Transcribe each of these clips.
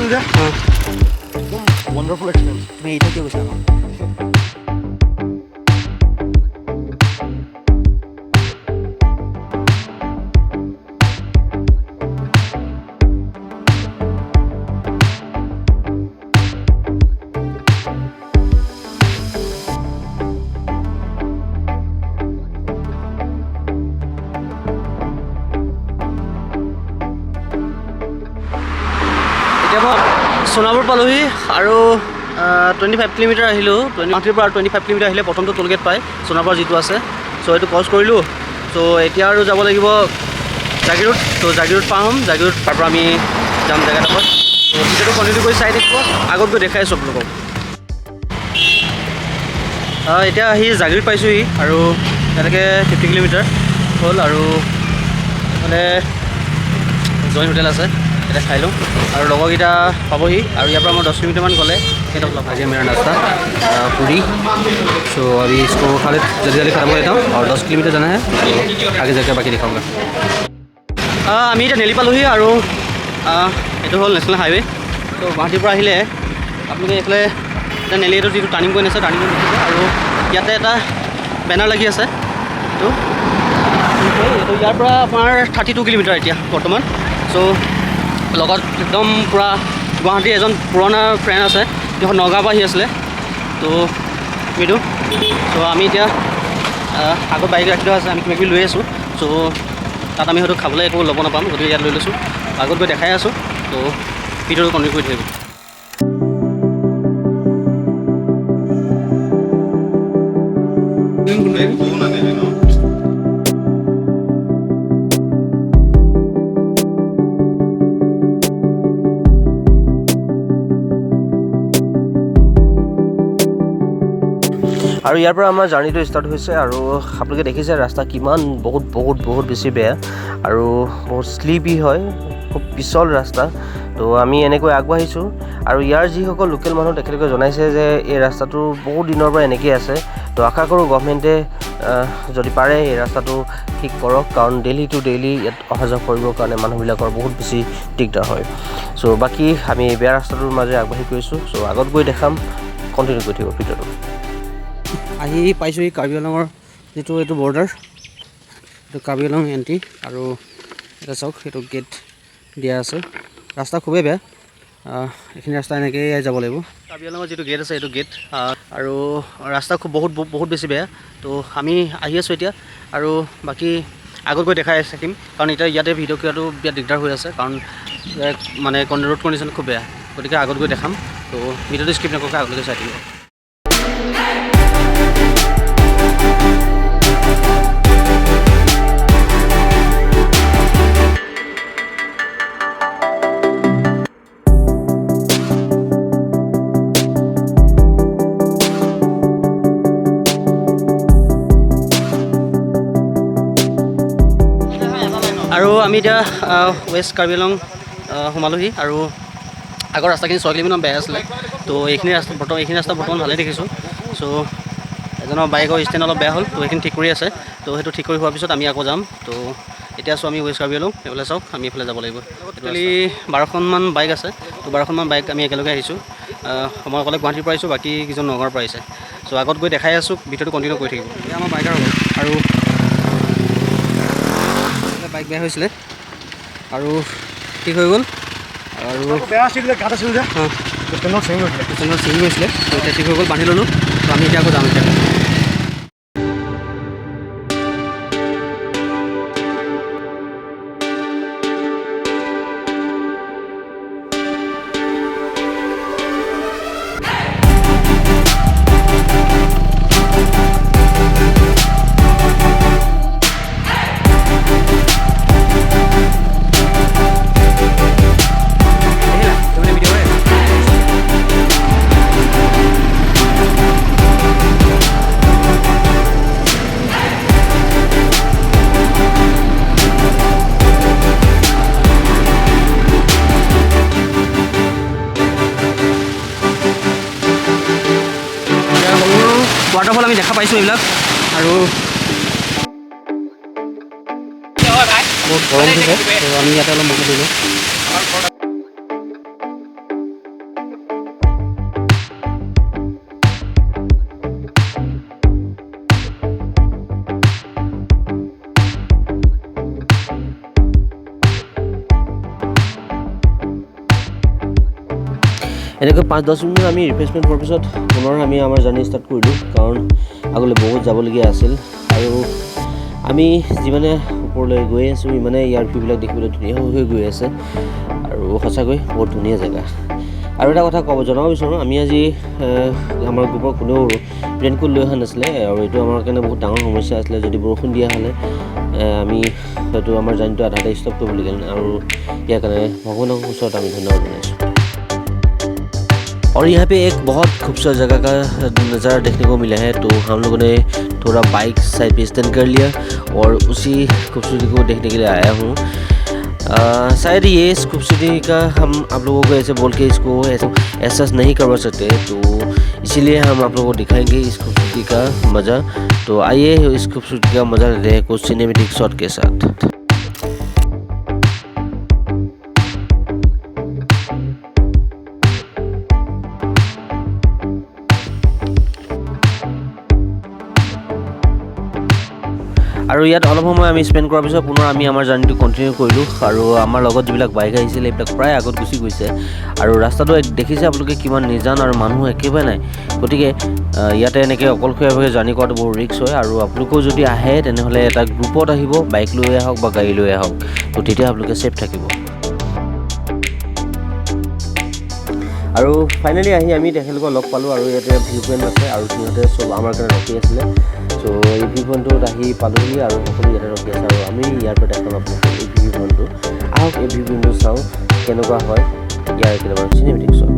আছিল যে একদম wonderful experience তুমি এইটা কি কৈছা সোনাপুৰ পালোহি আৰু 25 কিলোমিটাৰ আহিলোঁ গুৱাহাটীৰ পৰা 25 কিলোমিটাৰ আহিলে প্ৰথমটো টোল গেট পায় সোনাপুৰ যিটো আছে চ' এইটো ক্ৰছ কৰিলোঁ চ' এতিয়া আৰু যাব লাগিব জাগিৰোড ত' জাগিৰোড পাৰ হ'ম জাগিৰোড তাৰ পৰা আমি যাম জেগাডোখৰত ত' ভিডিঅ'টো কণ্টিনিউ কৰি চাই থাকিব আগত গৈ দেখাই চব লোকক এতিয়া আহি জাগিৰোড পাইছোঁহি আৰু তেনেকৈ 50 কিলোমিটাৰ হ'ল আৰু মানে জইন হোটেল আছে এটা খাই লওঁ আৰু লগৰকেইটা পাবহি আৰু ইয়াৰ পৰা মই 10 কিলোমিটাৰমান গ'লে সেইটো অলপ আজি মেৰা নাস্তা पूरी सो अभी इसको खा ले जल्दी जल्दी खत्म कर देता हूँ और 10 किलोमीटर जाना है तो आगे जाकर बाकी दिखाऊंगा আমি এতিয়া নেলি পালোহি আৰু এইটো হ'ল নেশ্যনেল হাইৱে তো গুৱাহাটীৰ পৰা আহিলে আপোনালোকে এইফালে এতিয়া নেলি এইটো যিটো টাৰ্ণিং পইণ্ট আছে টাৰ্ণিং পইণ্ট দেখিছে আৰু ইয়াতে এটা বেনাৰ লাগি আছে এইটো ইয়াৰ পৰা আপোনাৰ 32 কিলোমিটাৰ এতিয়া বৰ্তমান চ' লগত একদম পূৰা গুৱাহাটীৰ এজন পুৰণা ফ্ৰেণ্ড আছে তেওঁ নগাঁৱৰ পৰা আহি আছিলে তো মিদু চ' আমি এতিয়া আগত বাইক ৰাখি থোৱা আছে আমি কিবা কিবি লৈ আছোঁ চ' তাত আমি হয়তো খাবলৈ একো ল'ব নাপাম গতিকে ইয়াত লৈ লৈছোঁ আগত গৈ দেখাই আছোঁ তো ভিডিঅ'টো কণ্টিনিউ কৰি থাকিব আৰু ইয়াৰ পৰা আমাৰ জাৰ্নিটো ষ্টাৰ্ট হৈছে আৰু আপোনালোকে দেখিছে ৰাস্তা কিমান বহুত বেছি বেয়া আৰু বহুত স্লিপি হয় খুব পিছল ৰাস্তা তো আমি এনেকৈ আগবাঢ়িছোঁ আৰু ইয়াৰ যিসকল লোকেল মানুহ তেখেতলোকে জনাইছে যে এই ৰাস্তাটো বহুত দিনৰ পৰা এনেকৈ আছে তো আশা কৰোঁ গভৰ্ণমেণ্টে যদি পাৰে এই ৰাস্তাটো ঠিক কৰক কাৰণ ডেইলি টু ডেইলি ইয়াত অহা যোৱা কৰিবৰ কাৰণে মানুহবিলাকৰ বহুত বেছি দিগদাৰ হয় চ' বাকী আমি বেয়া ৰাস্তাটোৰ মাজে আগবাঢ়ি গৈছোঁ চ' আগত গৈ দেখাম কণ্টিনিউ কৰি থাকিব ভিডিঅ'টো আহি পাইছোঁহি কাৰ্বি আংলঙৰ যিটো এইটো বৰ্ডাৰ এইটো কাৰ্বি আংলং এণ্ট্ৰি আৰু এটা চাওক সেইটো গেট দিয়া আছে ৰাস্তা খুবেই বেয়া এইখিনি ৰাস্তা এনেকৈয়ে যাব লাগিব কাৰ্বি আংলঙৰ যিটো গেট আছে এইটো গেট আৰু ৰাস্তা খুব বহুত বেছি বেয়া তো আমি আহি আছোঁ এতিয়া আৰু বাকী আগত গৈ দেখাই থাকিম কাৰণ এতিয়া ইয়াতে ভিডিঅ' কৰাটো বিৰাট দিগদাৰ হৈ আছে কাৰণ মানে ৰোড কণ্ডিশ্যন খুব বেয়া গতিকে আগত গৈ দেখাম তো ভিডিঅ'টো স্কিপ নকৰাকৈ আগলৈকে চাই থাকিব আৰু আমি এতিয়া ৱেষ্ট কাৰ্বি আংলং সোমালোহি আৰু আগৰ ৰাস্তাখিনি 6 কিলোমিটাৰ বেয়া আছিলে তো এইখিনি ৰাস্তা বৰ্তমান ভালেই দেখিছোঁ চ' এজনৰ বাইকৰ ষ্টেণ্ড অলপ বেয়া হ'ল তো সেইখিনি ঠিক কৰি আছে তো সেইটো ঠিক কৰি হোৱাৰ পিছত আমি আকৌ যাম তো এতিয়া আছোঁ আমি ৱেষ্ট কাৰ্বি আংলং এইফালে চাওক আমি এইফালে যাব লাগিব টোটেলি 12খনমান বাইক আছে তো 12খনমান বাইক আমি একেলগে আহিছোঁ মই অকলে গুৱাহাটীৰ পৰা আহিছোঁ বাকী কেইজন নগাঁৱৰ পৰা আহিছে চ' আগত গৈ দেখাই আছোঁ ভিডিঅ'টো কণ্টিনিউ কৰি থাকিব এয়া আমাৰ বাইকাৰ হ'ল আৰু বাইক বেয়া হৈছিলে আৰু ঠিক হৈ গ'ল আৰু বেয়া আছিল যে ঘাট আছিল যে ষ্টেণ্ডত চিঙি গৈছিলে তো এতিয়া ঠিক হৈ গ'ল বান্ধি ল'লোঁ তো আমি এতিয়া আকৌ যাম এতিয়া ৱাটাৰফল আমি দেখা পাইছোঁ এইবিলাক আৰু বহুত গৰম উঠিছে তো আমি ইয়াতে অলপ মজা দিলোঁ এনেকৈ 5-10 মিনিট আমি ৰিফ্ৰেছমেণ্ট হোৱাৰ পিছত পুনৰ আমি আমাৰ জাৰ্ণি ষ্টাৰ্ট কৰিলোঁ, কাৰণ আগলৈ বহুত যাবলগীয়া আছিল। আৰু আমি যিমানে ওপৰলৈ গৈ আছোঁ ইমানে ইয়াৰ ভিউবিলাক দেখিবলৈ ধুনীয়া হৈ গৈ আছে, আৰু সঁচাকৈ বহুত ধুনীয়া জেগা। আৰু এটা কথা জনাব বিচাৰোঁ, আমি আজি আমাৰ গ্ৰুপৰ কোনেও ৰেইনকোট লৈ অহা নাছিলে, আৰু এইটো আমাৰ কাৰণে বহুত ডাঙৰ সমস্যা আছিলে। যদি বৰষুণ দিয়া হ'লে আমি হয়তো আমাৰ জাৰ্ণিটো আধাতে ষ্টপ কৰিবলগীয়া, আৰু ইয়াৰ কাৰণে ভগৱানৰ ওচৰত আমি ধন্যবাদ জনাইছোঁ। और यहाँ पे एक बहुत खूबसूरत जगह का नज़ारा देखने को मिला है, तो हम लोगों ने थोड़ा बाइक साइड पे स्टैंड कर लिया और उसी खूबसूरती को देखने के लिए आया हूँ। शायद ये इस खूबसूरती का हम आप लोगों को ऐसे बोल के इसको एहसास नहीं करवा सकते, तो इसीलिए हम आप लोगों को दिखाएंगे इस खूबसूरती का मज़ा। तो आइए इस खूबसूरती का मज़ा लेते हैं कुछ सिनेमेटिक शॉट के साथ। আৰু ইয়াত অলপ সময় আমি স্পেণ্ড কৰাৰ পিছত পুনৰ আমি আমাৰ জাৰ্ণিটো কণ্টিনিউ কৰিলোঁ, আৰু আমাৰ লগত যিবিলাক বাইক আহিছিলে এইবিলাক প্ৰায় আগত গুচি গৈছে, আৰু ৰাস্তাটো দেখিছে আপোনালোকে কিমান নিজান আৰু মানুহ একেবাৰে নাই। গতিকে ইয়াতে এনেকৈ অকলশৰীয়াভাৱে জাৰ্ণি কৰাটো বহুত ৰিস্ক হয়, আৰু আপোনালোকেও যদি আহে তেনেহ'লে এটা গ্ৰুপত আহিব, বাইক লৈ আহক বা গাড়ী লৈ আহক, তো তেতিয়া আপোনালোকে ছেফ থাকিব। আৰু ফাইনেলি আহি আমি তেখেতলোকক লগ পালোঁ, আৰু ইয়াতে ভিউ পইণ্ট আছে, আৰু সিহঁতে চব আমাৰ কাৰণে ৰখি আছিলে। চ' এই ভিউ পইণ্টটোত আহি পালোহি, আৰু সকলো ইয়াতে ৰখি আছে, আৰু আমি ইয়াৰ পৰা দেখাম আপোনালোকক এই ভিউ পইণ্টটো। আহক এই ভিউ পইণ্টটো চাওঁ কেনেকুৱা হয় ইয়াৰ কেনেকুৱা চিনেমেটিক শ্বট।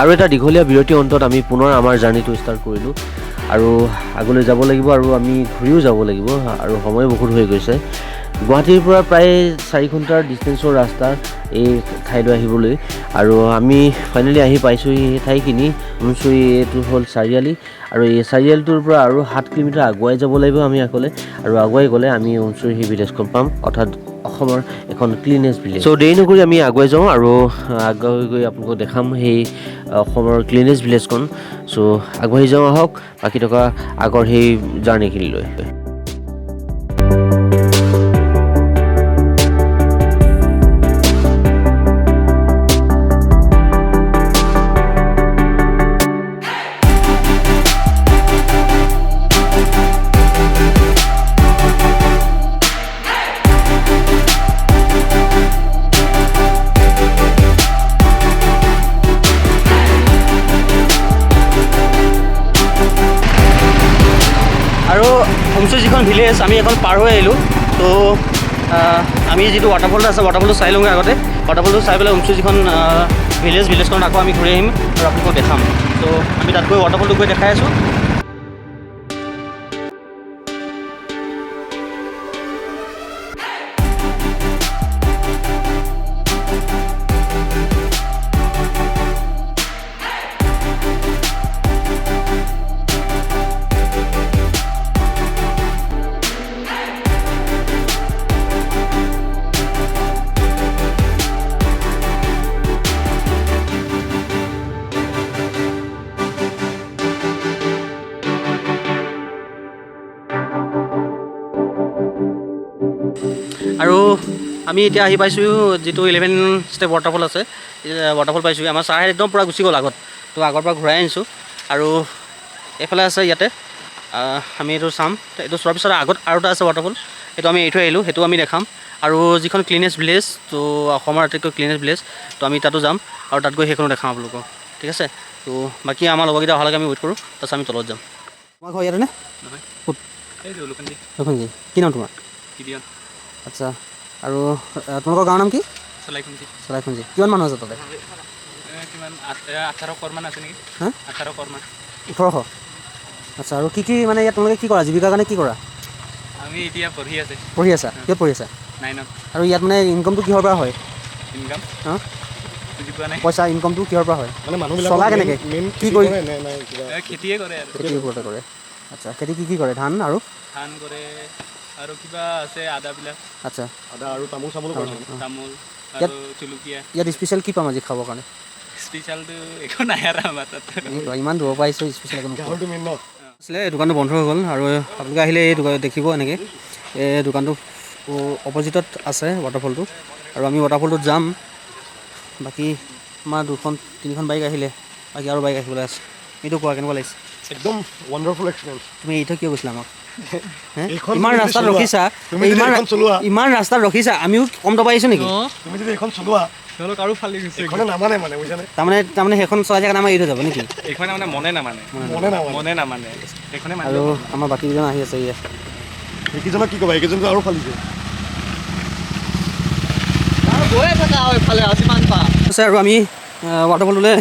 আৰু এটা দীঘলীয়া বিৰতিৰ অন্তত আমি পুনৰ আমাৰ জাৰ্ণিটো ষ্টাৰ্ট কৰিলোঁ, আৰু আগলৈ যাব লাগিব, আৰু আমি ঘূৰিও যাব লাগিব, আৰু সময় বহুত হৈ গৈছে। গুৱাহাটীৰ পৰা প্ৰায় 4 ঘণ্টাৰ ডিষ্টেঞ্চৰ ৰাস্তা এই ঠাইলৈ আহিবলৈ, আৰু আমি ফাইনেলি আহি পাইছোঁ এই ঠাইখিনি। উমচুই এইটো হ'ল চাৰিআলি, আৰু এই চাৰিআলিটোৰ পৰা আৰু 7 কিলোমিটাৰ আগুৱাই যাব লাগিব আমি আগলৈ, আৰু আগুৱাই গ'লে আমি উমচুই সেই ভিলেজখন পাম, অৰ্থাৎ অসমৰ এখন ক্লিনেষ্ট ভিলেজ। চ' দেৰি নকৰি আমি আগুৱাই যাওঁ, আৰু আগুৱাই গৈ আপোনালোকক দেখাম সেই অসমৰ ক্লিনেষ্ট ভিলেজখন। চ' আগবাঢ়ি যাওঁ আহক বাকী থকা আগৰ সেই জাৰ্ণিখিনিলৈ। আৰু উমচুই যিখন ভিলেজ আমি এখন পাৰ হৈ আহিলোঁ, তো আমি যিটো ৱাটাৰফলটো আছে ৱাটাৰফলটো চাই লওঁগৈ আগতে। ৱাটাৰফলটো চাই পেলাই উমচুই যিখন ভিলেজখনত আকৌ আমি ঘূৰি আহিম আৰু আপোনালোকক দেখাম। তো আমি তাত গৈ ৱাটাৰফলটো গৈ দেখাই আছোঁ। আৰু আমি এতিয়া আহি পাইছোঁ যিটো 11 ষ্টেপ ৱাটাৰফল আছে, ৱাটাৰফল পাইছোঁ। আমাৰ ছাৰহেঁত একদম পূৰা গুচি গ'ল আগত, তো আগৰ পৰা ঘূৰাই আনিছোঁ। আৰু এইফালে আছে ইয়াতে, আমি এইটো চাম। এইটো চোৱাৰ পিছত আগত আৰু এটা আছে ৱাটাৰফল, সেইটো আমি এৰি থৈ আহিলোঁ, সেইটো আমি দেখাম। আৰু যিখন ক্লিনেষ্ট ভিলেজ, তো অসমৰ আটাইতকৈ ক্লিনেষ্ট ভিলেজ, তো আমি তাতো যাম, আৰু তাত গৈ সেইখনো দেখাম আপোনালোকক, ঠিক আছে। তো বাকী আমাৰ লগৰকেইটা অহালৈকে আমি ৱেইট কৰোঁ, তাৰপিছত আমি তলত যাম। তোমাৰ ঘৰ ইয়াতে নে? ক'ত? লখিমপুৰ। কি নাম তোমাৰ? আচ্ছা, আৰু তোমালোকৰ গাঁৱৰ নাম কি? চলাইখুঞ্জি। কিমান মানুহ আছে তাতে? 18 কৰমান আছে নেকি? হা, 18 কৰমান। 1800। আচ্ছা, আৰু কি মানে ইয়াত তোমালোকে কি কৰা, জীৱিকাৰ কাৰণে কি কৰা? আমি এতিয়া পঢ়ি আছা? কিহত পঢ়ি আছা? 9ত। আৰু ইয়াত মানে ইনকামটো কিহৰ পৰা হয়? ইনকাম? অঁ, বুজি পোৱা নাই পইচা ইনকামটো কিহৰ পৰা হয় মানে মানুহবিলাক চলা কেনেকৈ কি কৰি নাই কিবা খেতিয়ে কৰে আৰু খেতিৰ ওপৰতে কৰে আচ্ছা খেতি কি কৰে ধান আৰু ধান কৰে আৰু কিবা আছে আদাবিলাক আচ্ছা আদা আৰু তামোল চামোলো কৰে তামোল ইয়াত আৰু জলকীয়া ইয়াত স্পেচিয়েল কি পাম আজি খাবৰ কাৰণে স্পেচিয়েলটো একো নাই আৰু আমাৰ তাত ইমান দূৰৰ পৰা আহিছোঁ স্পেচিয়েল একো নোখোৱা গাহৰিটো মেইন ন আছিলে এই দোকানটো বন্ধ হৈ গ'ল আৰু আপোনালোকে আহিলে এই দোকান দেখিব এনেকৈ এই দোকানটো অপজিটত আছে ৱাটাৰফলটো আৰু আমি ৱাটাৰফলটোত যাম বাকী আমাৰ 2-3খন বাইক আহিলে বাকী আৰু বাইক আহিবলৈ আছে এইটো কোৱা কেনেকুৱা লাগিছে একদম ৱাণ্ডাৰফুল এক্সপিৰিয়েঞ্চ তুমি এইটো কিয় কৈছিলা আমাক এইখন ইমান তুমি ৰাস্তাত চলোৱা, ৰখিছা তুমি যদি এইখন চলোৱা ইমান ৰাস্তাত ৰখিছা আমিও কম দবা আহিছোঁ নেকি তুমি যদি এইখন চলোৱা তেওঁলোক আৰু ফালি গৈছে এইখনে নামানে মানে বুজিছানে তাৰমানে সেইখন চলাই থকা আমাৰ এৰি যাব নেকি এইখনে মানে মনে নামানে মনে নামানে সেইখনে আৰু আমাৰ বাকীকেইজন আহি আছে ইয়াত এইকেইজনক কি ক'বা এইকেইজনটো আৰু ফালিছে গৈয়ে থাকা এইফালে যিমান পা আছে আৰু আমি ৱাটাৰফলটোলৈ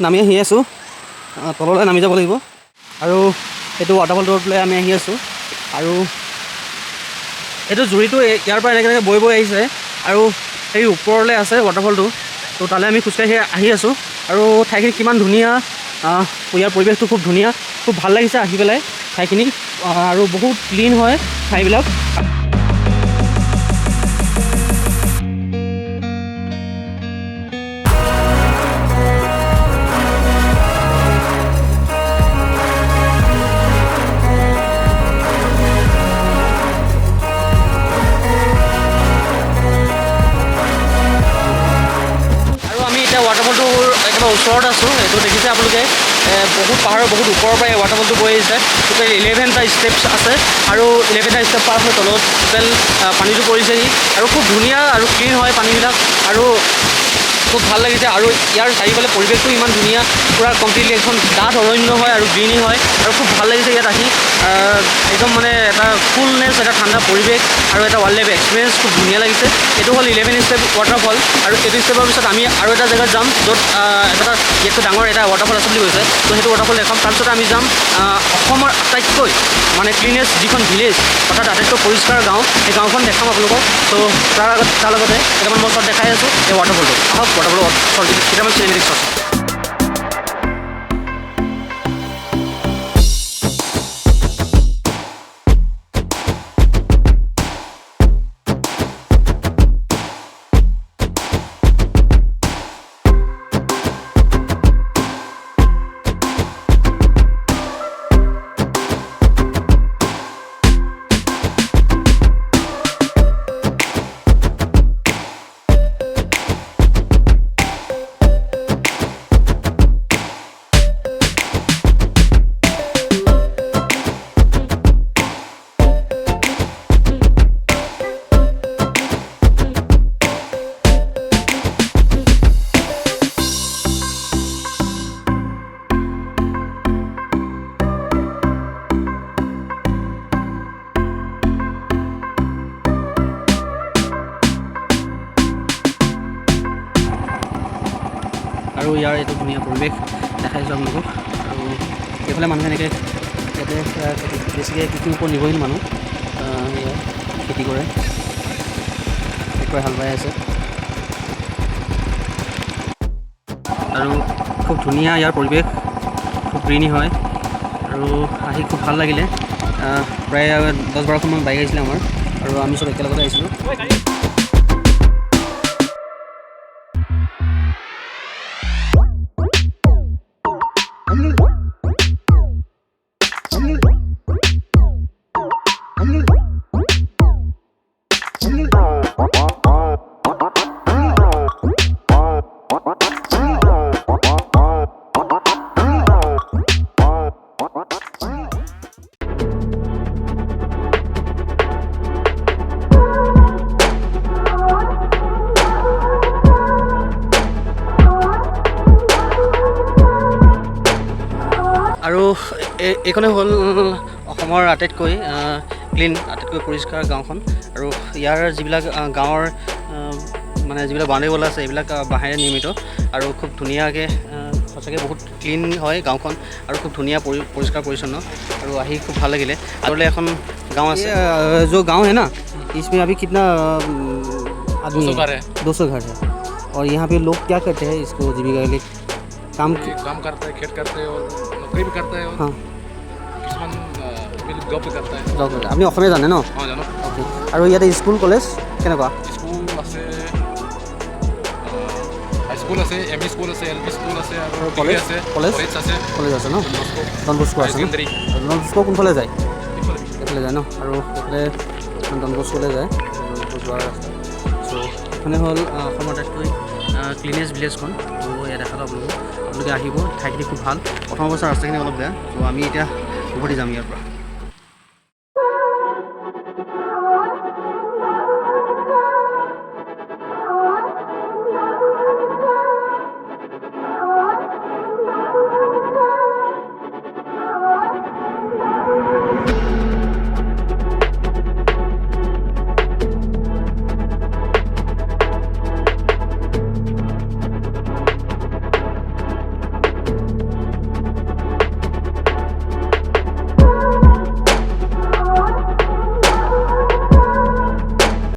নামি আহি আছোঁ তললৈ নামি যাব লাগিব আৰু এইটো ৱাটাৰফলটোলৈ আমি আহি আছোঁ আৰু এইটো জুৰিটো ইয়াৰ পৰা এনেকৈ বৈ আহিছে আৰু সেই ওপৰলৈ আছে ৱাটাৰফলটো তো তালৈ আমি খোজকাঢ়ি আহি আছোঁ আৰু ঠাইখিনি কিমান ধুনীয়া ইয়াৰ পৰিৱেশটো খুব ধুনীয়া খুব ভাল লাগিছে আহি পেলাই ঠাইখিনি আৰু বহুত ক্লিন হয় ঠাইবিলাক ৱাটাৰফলটোৰ একেবাৰে ওচৰত আছোঁ এইটো দেখিছে আপোনালোকে বহুত পাহাৰৰ বহুত ওপৰৰ পৰা এই ৱাটাৰফলটো বৈ আহিছে টোটেল 11টা ষ্টেপছ আছে আৰু 11টা ষ্টেপ পাৰ হৈ তলত টোটেল পানীটো পৰিছেহি আৰু খুব ধুনীয়া আৰু ক্লিন হয় পানীবিলাক আৰু খুব ভাল লাগিছে আৰু ইয়াৰ চাৰিওফালে পৰিৱেশটো ইমান ধুনীয়া পূৰা কমপ্লিটলি এখন ডাঠ অৰণ্য হয় আৰু গ্ৰীণি হয় আৰু খুব ভাল লাগিছে ইয়াত আহি একদম মানে এটা ফুলনেছ এটা ঠাণ্ডা পৰিৱেশ আৰু এটা ৱাইল্ড লাইফ এক্সপিৰিয়েঞ্চ খুব ধুনীয়া লাগিছে এইটো হ'ল 11 ষ্টেপ ৱাটাৰফল আৰু এইটো ষ্টেপৰ পিছত আমি আৰু এটা জেগাত যাম য'ত এটা ইয়াতকৈ ডাঙৰ এটা ৱাটাৰফল আছে বুলি কৈছে ত' সেইটো ৱাটাৰফল দেখাম তাৰপিছত আমি যাম অসমৰ আটাইতকৈ মানে ক্লিনেষ্ট যিখন ভিলেজ অৰ্থাৎ আটাইতকৈ পৰিষ্কাৰ গাঁও সেই গাঁওখন দেখাম আপোনালোকক ত' তাৰ লগতে কেইটামান মই শ্বট দেখাই আছোঁ এই ৱাটাৰফলটো আহক ৱাটাৰফলৰ শ্বট কেইটামান চিনেমেটিক শ্বট আৰু ইয়াৰ এইটো ধুনীয়া পৰিৱেশ দেখাইছোঁ আপোনালোকক আৰু এইফালে মানুহে এনেকৈ ইয়াতে বেছিকৈ কৃষিৰ ওপৰত নিৰ্ভৰশীল মানুহ খেতি কৰে ট্ৰেক্টৰে হাল বাই আছে আৰু খুব ধুনীয়া ইয়াৰ পৰিৱেশ খুব গ্ৰীণি হয় আৰু আহি খুব ভাল লাগিলে প্ৰায় 10-12খনমান বাইক আহিছিলে আমাৰ আৰু আমি চব একেলগতে আহিছিলোঁ আৰু এইখনে হ'ল অসমৰ আটাইতকৈ ক্লিন আটাইতকৈ পৰিষ্কাৰ গাঁওখন আৰু ইয়াৰ যিবিলাক গাঁৱৰ মানে যিবিলাক বাউণ্ডেৰী ৱাল আছে এইবিলাক বাঁহেৰে নিৰ্মিত আৰু খুব ধুনীয়াকৈ সঁচাকৈ বহুত ক্লিন হয় গাঁওখন আৰু খুব ধুনীয়া পৰিষ্কাৰ পৰিচ্ছন্ন আৰু আহি খুব ভাল লাগিলে আগলৈ এখন গাঁও আছে जो गाँव है ना इसमें अभी कितना आदमी 200 घर है 200 घर है और यहाँ पे लोग क्या करते हैं इसको जीविका के लिए काम काम करता है, खेत करते हैं और नौकरी भी करता है और हाँ কিছুমান জব करता है। জব কৰে আপুনি অসমীয়া জানে ন हाँ জানো। অ'কে আৰু ইয়াতে স্কুল কলেজ কেনেকুৱা স্কুল আছে, হাই স্কুল আছে, এমই স্কুল আছে, এলপি স্কুল আছে আৰু কলেজ আছে, কলেজ আছে, কলেজ আছে ন ডন বস্কো আছে ন ছেকেণ্ডাৰী ডন বস্কো কোনফালে যায় এইফালে যায় ন আৰু এইফালে ডন বস্কোলৈ যায় যোৱাৰ ৰাস্তা চ' এইখনে হ'ল অসমৰ আটাইতকৈ ক্লিনেষ্ট ভিলেজখন ত' এয়া দেখালোঁ আপোনালোকে আহিব ঠাইখিনি খুব ভাল প্ৰথম অৱস্থাৰ ৰাস্তাখিনি অলপ বেয়া ত' আমি এতিয়া উভতি যাম ইয়াৰ পৰা